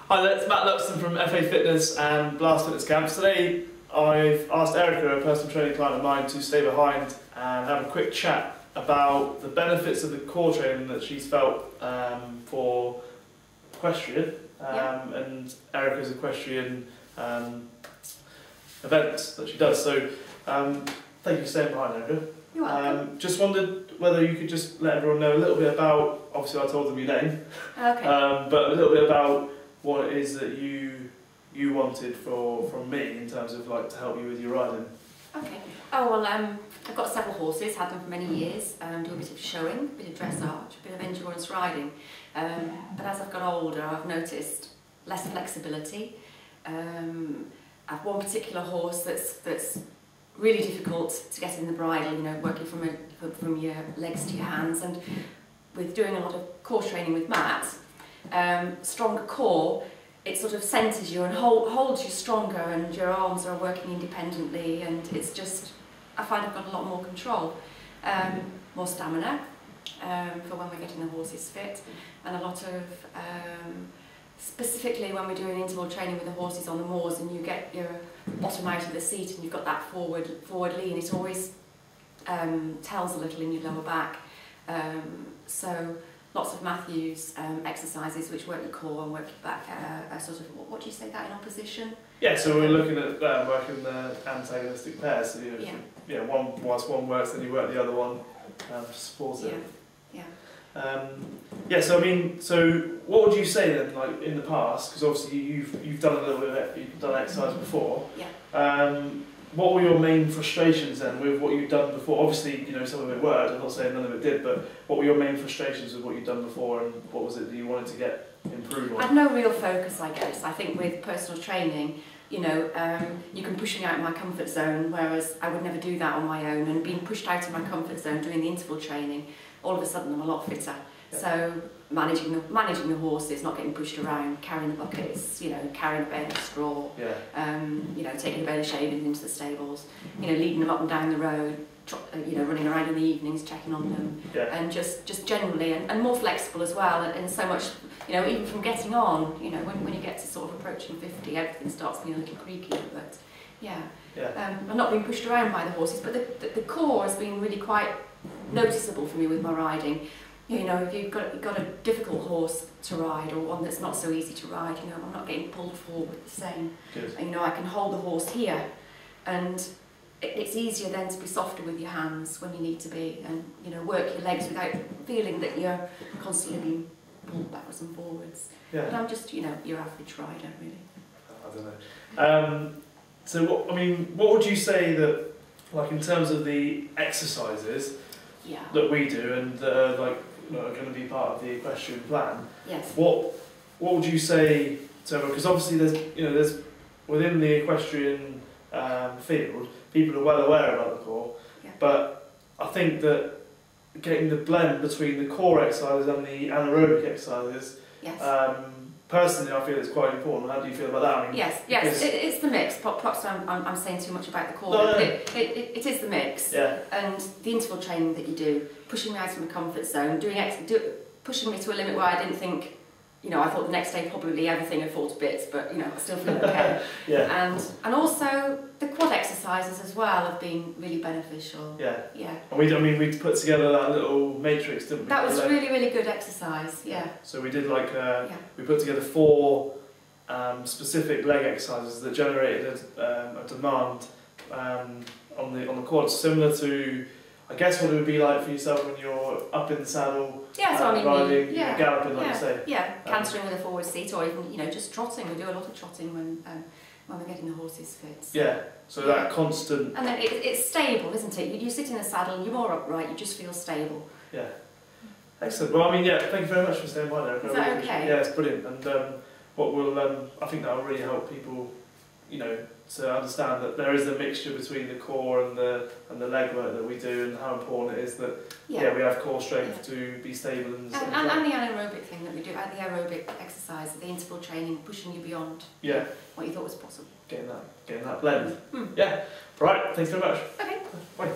Hi there, it's Matt LUXTON from FA Fitness and Blast Fitness Camps. Today I've asked Erica, a personal training client of mine, to stay behind and have a quick chat about the benefits of the core training that she's felt for equestrian and Erica's equestrian events that she does. So thank you for staying behind, Erica. You're welcome. Just wondered whether you could just let everyone know a little bit about, obviously I told them your name, Okay. but a little bit about what it is that you wanted from me in terms of like to help you with your riding. Okay. Oh well, I've got several horses, had them for many years, do a bit of showing, a bit of dressage, a bit of endurance riding. But as I've got older, I've noticed less flexibility. I've one particular horse that's really difficult to get in the bridle, you know, working from your legs to your hands, and with doing a lot of core training with Matt, stronger core, it sort of centres you and holds you stronger, and your arms are working independently, and it's just, I find I've got a lot more control, more stamina for when we're getting the horses fit, and a lot of, specifically when we're doing interval training with the horses on the moors and you get your bottom out of the seat and you've got that forward lean, it always tells a little in your lower back. So lots of Matthews exercises which work your core and work your back, sort of, what do you say that in opposition? Yeah, so we're looking at working the antagonistic pairs, so whilst one works then you work the other one to support it. So I mean, so what would you say then, like in the past, because obviously you've done a little bit of it, you've done exercise before. Yeah. What were your main frustrations then with what you've done before? Obviously, you know, some of it worked, I'm not saying none of it did, but what were your main frustrations with what you've done before, and what was it that you wanted to get improved on? I had no real focus, I guess. I think with personal training, you know, you can push me out of my comfort zone, whereas I would never do that on my own, and being pushed out of my comfort zone doing the interval training, all of a sudden I'm a lot fitter. Yeah. So managing the horses, not getting pushed around, carrying the buckets, you know, carrying a bale of straw, you know, taking a bale of shavings into the stables, you know, leading them up and down the road, you know, running around in the evenings, checking on them, and just generally, and more flexible as well, and so much, you know, even from getting on, you know, when you get to sort of approaching 50, everything starts being a little creaky, but I'm not being pushed around by the horses, but the core has been really quite noticeable for me with my riding. You know, if you've got a difficult horse to ride, or one that's not so easy to ride, you know, I'm not getting pulled forward the same. Good. You know, I can hold the horse here, and it's easier then to be softer with your hands when you need to be, and, you know, work your legs without feeling that you're constantly being pulled backwards and forwards. Yeah. But I'm just, you know, your average rider, really. I don't know. So, what would you say that, like, in terms of the exercises that we do and like, you know, are going to be part of the equestrian plan? Yes. What would you say to everyone? Because obviously there's within the equestrian field, people are well aware about the core, but I think that getting the blend between the core exercises and the anaerobic exercises, personally I feel it's quite important. How do you feel about that? I mean, yes, it's the mix. Perhaps I'm saying too much about the core. No. It is the mix. Yeah. And the interval training that you do, pushing me out of my comfort zone, pushing me to a limit where I didn't think, you know, I thought the next day probably everything had fallen to bits, but, you know, I still feel okay. And also the quad exercises as well have been really beneficial. Yeah. Yeah. And we put together that little matrix, didn't we? That was really, really good exercise. Yeah. So we did like we put together 4 specific leg exercises that generated a demand on the quads, similar to, I guess, what it would be like for yourself when you're up in the saddle, riding, galloping, like you say. Yeah, cantering with a forward seat, or even, you know, just trotting. We do a lot of trotting when we're getting the horses fit. So. Yeah, so that constant... And then it's stable, isn't it? You sit in the saddle and you're more upright, you just feel stable. Yeah. Excellent. Well, I mean, thank you very much for staying by there. Is that okay? Yeah, it's brilliant. And what will, I think that will really help people, you know, to understand that there is a mixture between the core and the leg work that we do, and how important it is that we have core strength to be stable and the anaerobic thing that we do, the aerobic exercise, the interval training, pushing you beyond what you thought was possible. Getting that blend. Yeah. Right. Thanks very much. Okay. Bye.